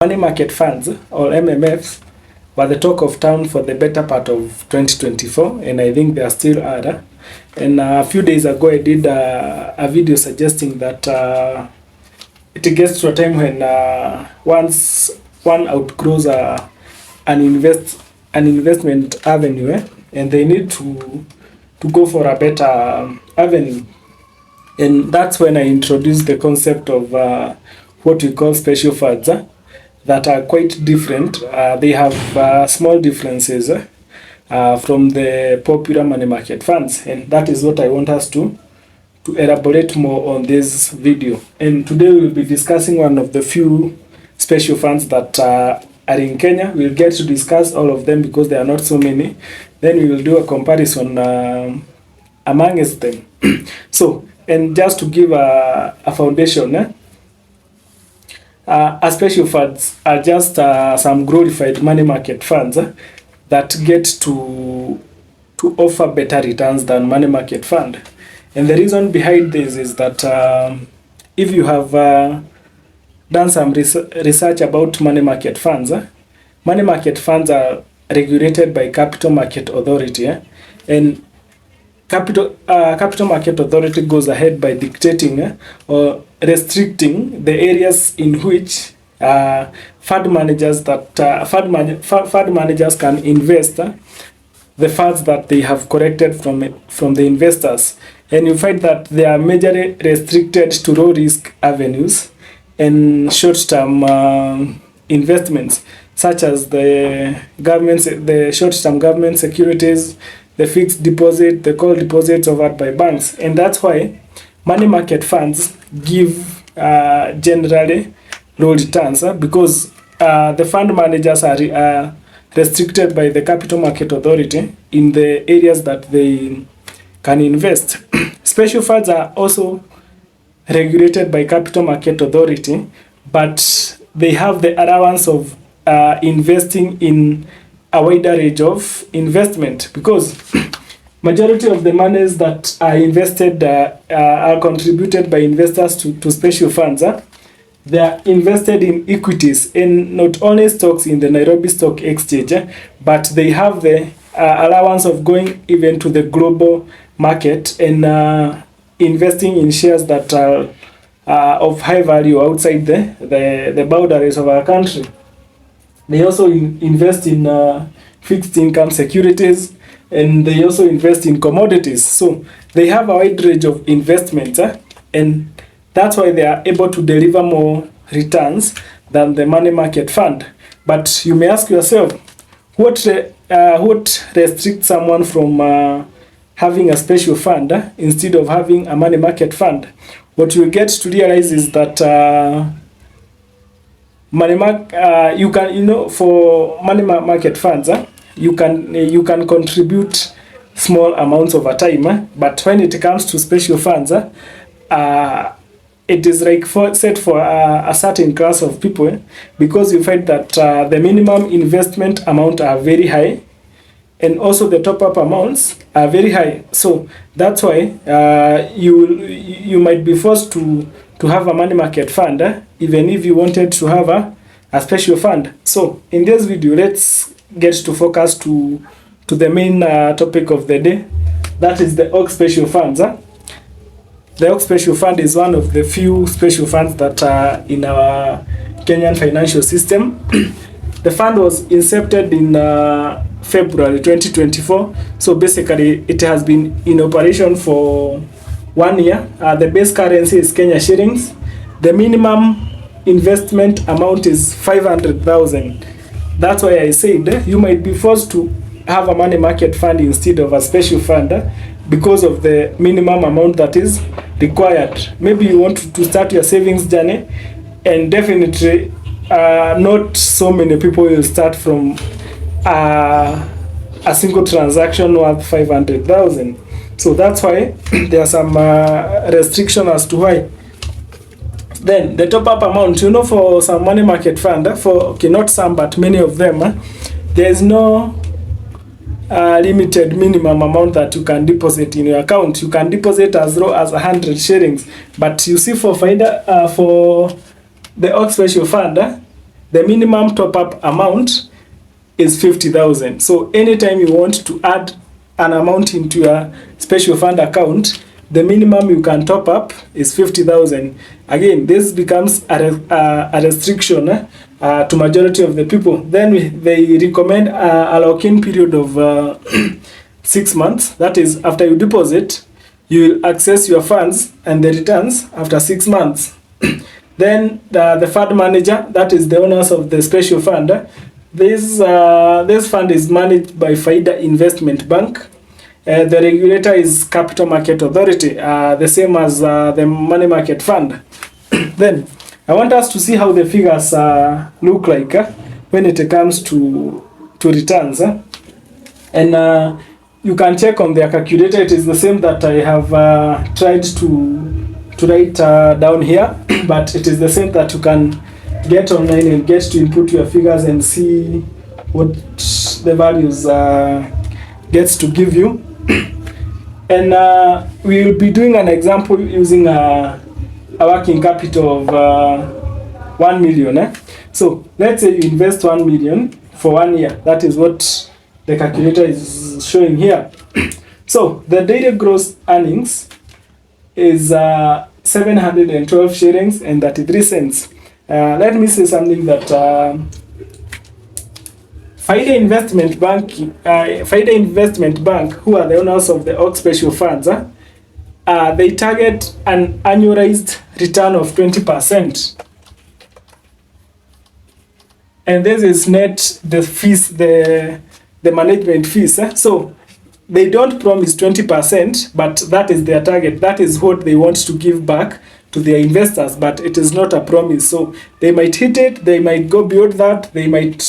Money market funds, or MMFs, were the talk of town for the better part of 2024, and I think they are still are. And a few days ago, I did a video suggesting that it gets to a time when once one outgrows an investment avenue, and they need to go for a better avenue. And that's when I introduced the concept of what we call special funds that are quite different. They have small differences from the popular money market funds, and that is what I want us to elaborate more on this video. And today we'll be discussing one of the few special funds that are in Kenya. We'll get to discuss all of them because there are not so many. Then we will do a comparison amongst them. So, and just to give a foundation, special funds are just some glorified money market funds that get to offer better returns than money market fund. And the reason behind this is that if you have done some research about money market funds are regulated by Capital Market Authority, and Capital Market Authority goes ahead by dictating or restricting the areas in which fund managers can invest the funds that they have collected from the investors. And you find that they are majorly restricted to low risk avenues and short-term investments, such as the short-term government securities, the fixed deposit, the call deposits offered by banks. And that's why money market funds give generally low returns because the fund managers are restricted by the Capital Market Authority in the areas that they can invest. Special funds are also regulated by Capital Market Authority, but they have the allowance of investing in a wider range of investment because majority of the monies that are invested are contributed by investors to special funds. They are invested in equities and not only stocks in the Nairobi Stock Exchange, but they have the allowance of going even to the global market and investing in shares that are of high value outside the boundaries of our country. They also invest in fixed income securities, and they also invest in commodities. So they have a wide range of investments, and that's why they are able to deliver more returns than the money market fund. But you may ask yourself, what restricts someone from having a special fund instead of having a money market fund? What you get to realize is that for money market funds, you can contribute small amounts over time, but when it comes to special funds, it is like set for a certain class of people because you find that the minimum investment amount are very high, and also the top-up amounts are very high. So that's why you might be forced to have a money market fund even if you wanted to have a special fund. So in this video, let's get to focus to the main topic of the day. That is the Ox Special Funds. The Ox Special Fund is one of the few special funds that are in our Kenyan financial system. The fund was incepted in February 2024. So basically, it has been in operation for 1 year. The base currency is Kenya shillings. The minimum investment amount is 500,000. That's why I said you might be forced to have a money market fund instead of a special fund because of the minimum amount that is required. Maybe you want to start your savings journey, and definitely not so many people will start from a single transaction worth 500,000. So that's why there are some restriction as to why. Then the top-up amount, for some money market fund, not some but many of them, there is no limited minimum amount that you can deposit in your account. You can deposit as low as 100 shillings, but you see for the Ox Special Fund, the minimum top-up amount is 50,000. So anytime you want to add an amount into your special fund account, the minimum you can top up is 50,000. Again, this becomes a restriction to majority of the people. Then they recommend a lock-in period of 6 months. That is, after you deposit, you will access your funds and the returns after 6 months. Then the fund manager, that is the owners of the special fund, this fund is managed by Faida Investment Bank. The regulator is Capital Market Authority, the same as the money market fund. Then I want us to see how the figures look like when it comes to returns. And you can check on their calculator. It is the same that I have tried to write down here, but it is the same that you can get online and get to input your figures and see what the values gets to give you. And we will be doing an example using a working capital of 1 million. So let's say you invest 1 million for 1 year. That is what the calculator is showing here. So the daily gross earnings is 712 shillings and 33 cents. Let me say something that Faida Investment Bank, who are the owners of the Oak Special Funds, they target an annualized return of 20%. And this is net the fees, the management fees. So they don't promise 20%, but that is their target. That is what they want to give back to their investors, but it is not a promise. So they might hit it, they might go beyond that, they might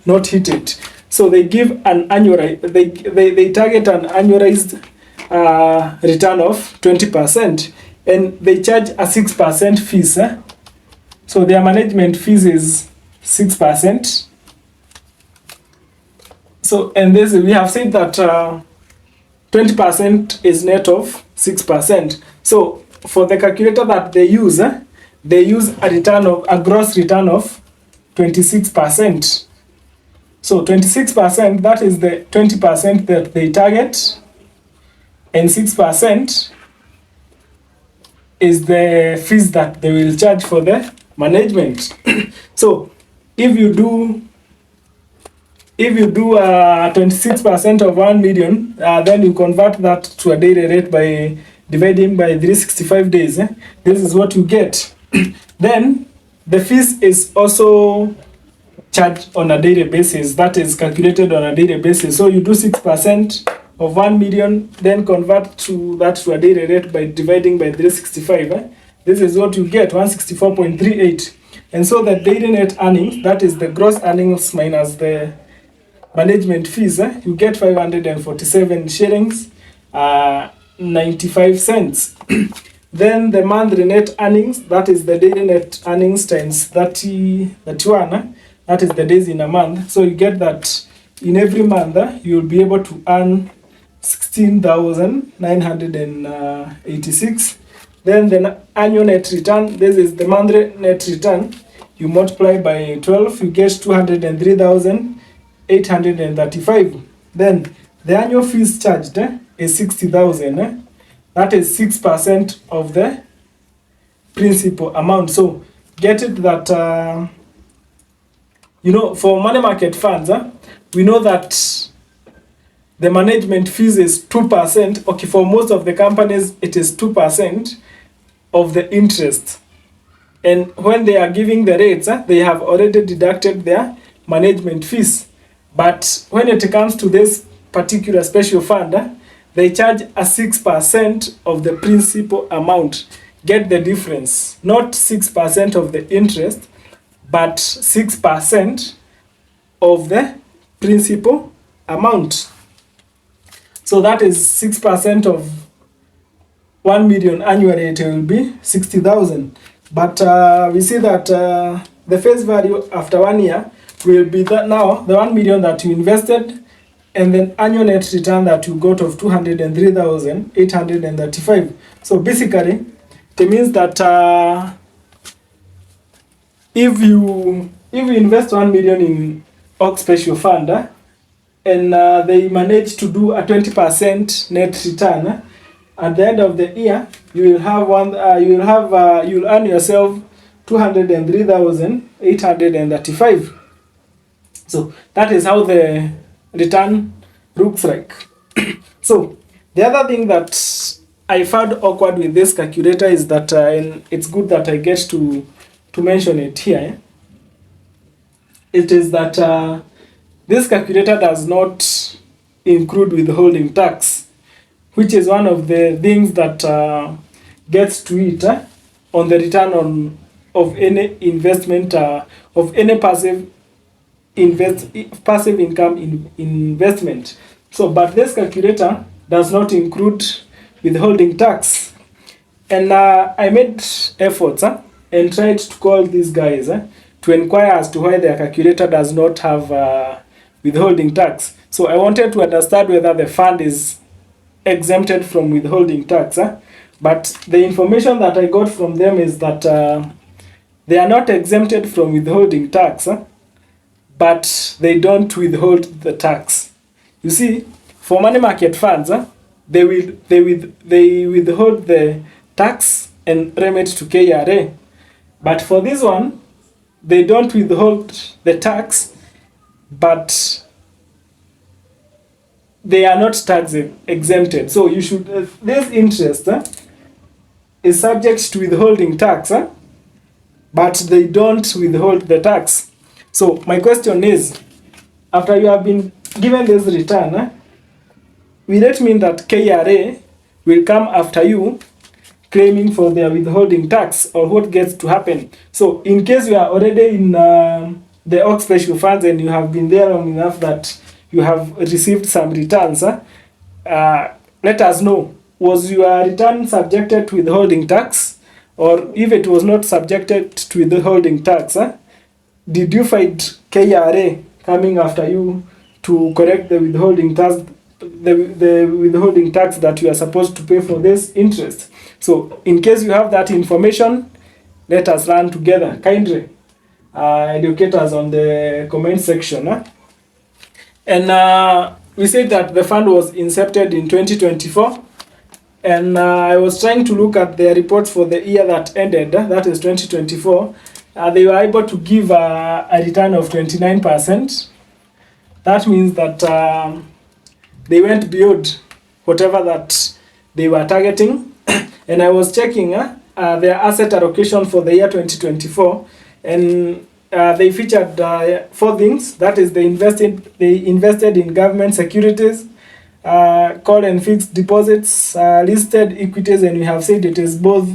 not hit it. So they give an annualized, they target an annualized return of 20%, and they charge a 6% fees. So their management fees is 6%. So, and this, we have said that 20% is net of 6%. So for the calculator that they use a gross return of 26%. So 26%, that is the 20% that they target, and 6% is the fees that they will charge for the management. So if you do 26% of 1 million, then you convert that to a daily rate by dividing by 365 days. This is what you get. Then the fees is also charged on a daily basis. That is calculated on a daily basis. So you do 6% of 1 million, then convert that to a daily rate by dividing by 365. This is what you get, 164.38. And so the daily net earnings, that is the gross earnings minus the management fees, you get 547 shillings 95 cents. Then the monthly net earnings, that is the daily net earnings times 31, that is the days in a month. So you get that in every month you'll be able to earn 16,986. Then the annual net return, this is the monthly net return, you multiply by 12, you get 203,835. Then the annual fees charged is 60,000. That is 6% of the principal amount. So get it that for money market funds, we know that the management fees is 2%. Okay, for most of the companies it is 2% of the interest. And when they are giving the rates, they have already deducted their management fees. But when it comes to this particular special fund, they charge a 6% of the principal amount. Get the difference. Not 6% of the interest, but 6% of the principal amount. So that is 6% of 1 million annually, it will be 60,000. But we see that the face value after 1 year will be that now the 1 million that you invested, and then annual net return that you got of 203,835. So basically, it means that if you if you invest 1 million in Ox Special Fund, and they manage to do a 20% net return, at the end of the year, you will have you'll earn yourself 203,835. So that is how the return looks like. So the other thing that I found awkward with this calculator is that and it's good that I get to mention it here. It is that this calculator does not include withholding tax, which is one of the things that gets to it on the return of any investment, of any passive income investment. So, but this calculator does not include withholding tax. And I made efforts and tried to call these guys to inquire as to why their calculator does not have withholding tax. So I wanted to understand whether the fund is exempted from withholding tax. But the information that I got from them is that they are not exempted from withholding tax, but they don't withhold the tax. You see, for money market funds, they withhold the tax and remit to KRA. But for this one, they don't withhold the tax, but they are not tax exempted. So you should this interest is subject to withholding tax, but they don't withhold the tax. So my question is, after you have been given this return, will it mean that KRA will come after you claiming for their withholding tax, or what gets to happen? So in case you are already in the Ox Special Funds and you have been there long enough that you have received some returns, let us know, was your return subjected to withholding tax? Or if it was not subjected to withholding tax, did you find KRA coming after you to correct the withholding tax, the withholding tax that you are supposed to pay for this interest? So in case you have that information, let us learn together. Kindly educate us on the comment section. And we said that the fund was incepted in 2024. And I was trying to look at the reports for the year that ended, that is 2024. They were able to give a return of 29%. That means that they went beyond whatever that they were targeting. And I was checking their asset allocation for the year 2024, and they featured 4 things. That is, they invested in government securities, call and fixed deposits, listed equities, and we have said it is both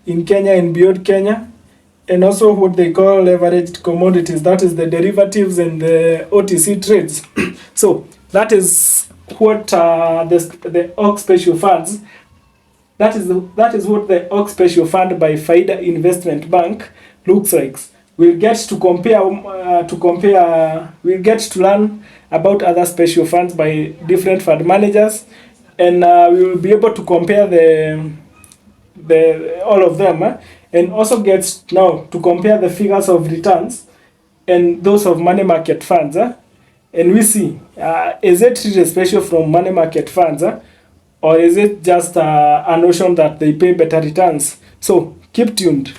in Kenya and beyond Kenya, and also what they call leveraged commodities. That is the derivatives and the OTC trades. So that is what the Ox Special Funds. That is what the Ox Special Fund by Faida Investment Bank looks like. We'll get to compare. We'll get to learn about other special funds by different fund managers, and we will be able to compare the all of them, and also get now to compare the figures of returns and those of money market funds. And we see, is it really special from money market funds, or is it just a notion that they pay better returns? So keep tuned.